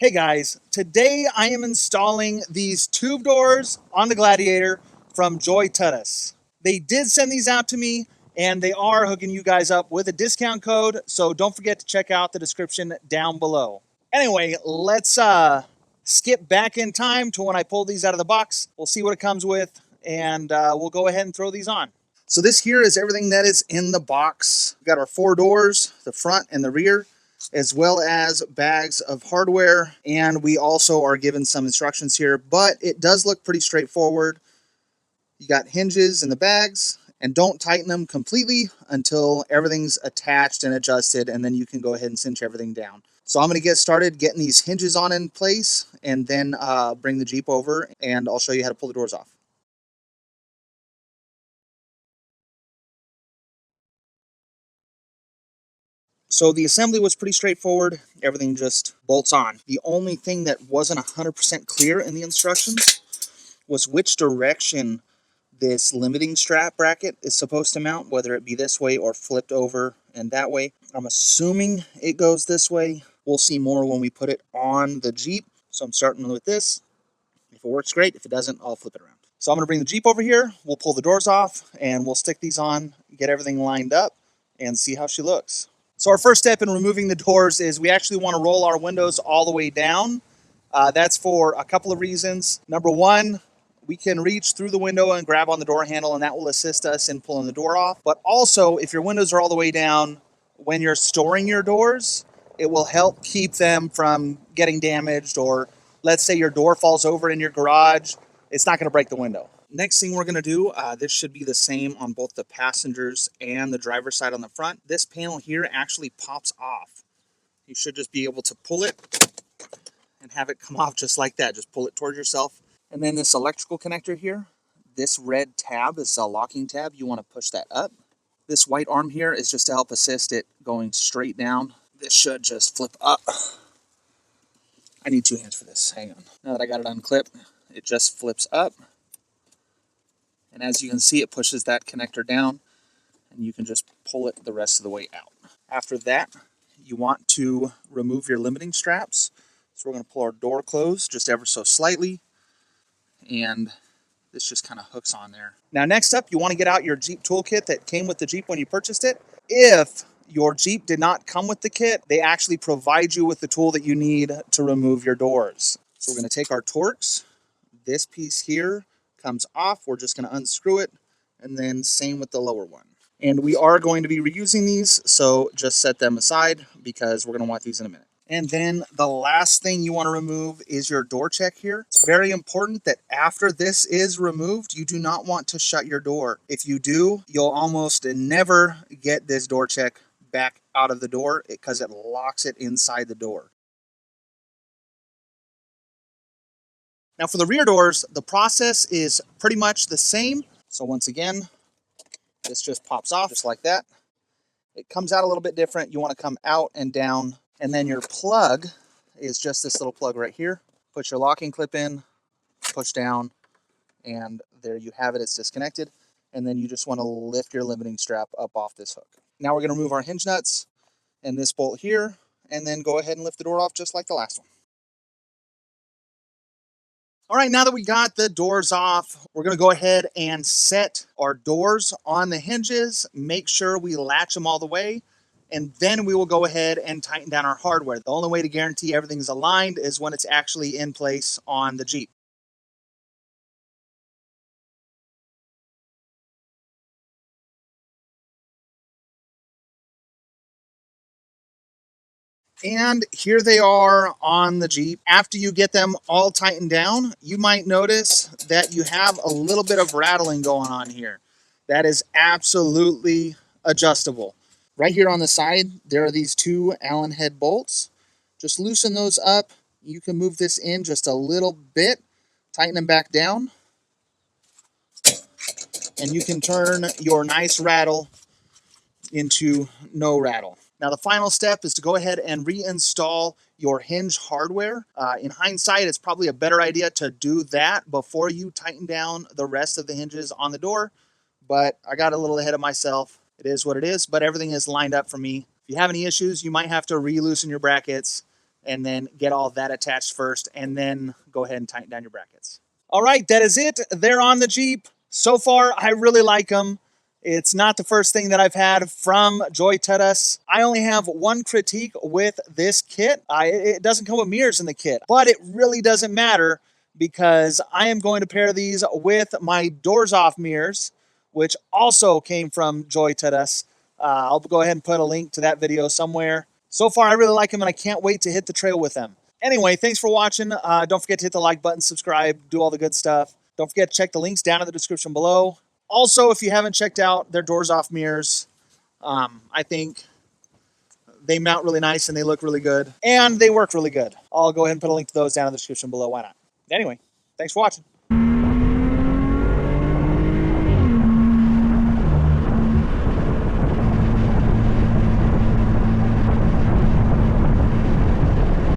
Hey guys, today I am installing these tube doors on the Gladiator from JoyTutus. They did send these out to me and they are hooking you guys up with a discount code, so don't forget to check out the description down below. Anyway, let's skip back in time to when I pulled these out of the box. We'll see what it comes with and we'll go ahead and throw these on. So this here is everything that is in the box. We've got our 4 doors, the front and the rear, as well as bags of hardware, and we also are given some instructions here, but it does look pretty straightforward. You got hinges in the bags, and don't tighten them completely until everything's attached and adjusted, and then you can go ahead and cinch everything down. So I'm going to get started getting these hinges on in place, and then bring the Jeep over, and I'll show you how to pull the doors off. So the assembly was pretty straightforward. Everything just bolts on. The only thing that wasn't 100% clear in the instructions was which direction this limiting strap bracket is supposed to mount, whether it be this way or flipped over and that way. I'm assuming it goes this way. We'll see more when we put it on the Jeep. So I'm starting with this. If it works, great. If it doesn't, I'll flip it around. So I'm going to bring the Jeep over here. We'll pull the doors off and we'll stick these on, get everything lined up, and see how she looks. So our first step in removing the doors is we actually want to roll our windows all the way down. That's for a couple of reasons. Number one, we can reach through the window and grab on the door handle, and that will assist us in pulling the door off. But also, if your windows are all the way down, when you're storing your doors, it will help keep them from getting damaged, or let's say your door falls over in your garage, it's not going to break the window. Next thing we're going to do, this should be the same on both the passengers and the driver's side on the front. This panel here actually pops off. You should just be able to pull it and have it come off just like that. Just pull it towards yourself. And then this electrical connector here, this red tab is a locking tab. You want to push that up. This white arm here is just to help assist it going straight down. This should just flip up. I need 2 hands for this. Hang on. Now that I got it unclipped, it just flips up. And as you can see, it pushes that connector down, and you can just pull it the rest of the way out. After that, you want to remove your limiting straps. So we're going to pull our door closed just ever so slightly, and this just kind of hooks on there. Now next up, you want to get out your Jeep toolkit that came with the Jeep when you purchased it. If your Jeep did not come with the kit, they actually provide you with the tool that you need to remove your doors. So we're going to take our Torx. This piece here comes off. We're just going to unscrew it, and then same with the lower one. And we are going to be reusing these, so just set them aside because we're going to want these in a minute. And then the last thing you want to remove is your door check here. It's very important that after this is removed, you do not want to shut your door. If you do, you'll almost never get this door check back out of the door because it locks it inside the door. Now for the rear doors, the process is pretty much the same. So once again, this just pops off just like that. It comes out a little bit different. You want to come out and down. And then your plug is just this little plug right here. Put your locking clip in, push down, and there you have it. It's disconnected. And then you just want to lift your limiting strap up off this hook. Now we're going to remove our hinge nuts and this bolt here, and then go ahead and lift the door off just like the last one. All right, now that we got the doors off, we're going to go ahead and set our doors on the hinges, make sure we latch them all the way, and then we will go ahead and tighten down our hardware. The only way to guarantee everything's aligned is when it's actually in place on the Jeep. And here they are on the Jeep. After you get them all tightened down, you might notice that you have a little bit of rattling going on here. That is absolutely adjustable. Right here on the side, there are these 2 Allen head bolts. Just loosen those up. You can move this in just a little bit, tighten them back down, and you can turn your nice rattle into no rattle. Now the final step is to go ahead and reinstall your hinge hardware. In hindsight, it's probably a better idea to do that before you tighten down the rest of the hinges on the door, but I got a little ahead of myself. It is what it is, but everything is lined up for me. If you have any issues, you might have to re-loosen your brackets and then get all that attached first, and then go ahead and tighten down your brackets. All right, that is it. They're on the Jeep. So far, I really like them. It's not the first thing that I've had from JoyTutus. I only have one critique with this kit. It doesn't come with mirrors in the kit, but it really doesn't matter because I am going to pair these with my doors off mirrors, which also came from JoyTutus. I'll go ahead and put a link to that video somewhere. So far, I really like them, and I can't wait to hit the trail with them. Anyway, thanks for watching. Don't forget to hit the like button, subscribe, do all the good stuff. Don't forget to check the links down in the description below. Also, if you haven't checked out their doors off mirrors, I think they mount really nice and they look really good and they work really good. I'll go ahead and put a link to those down in the description below. Why not? Anyway, thanks for watching.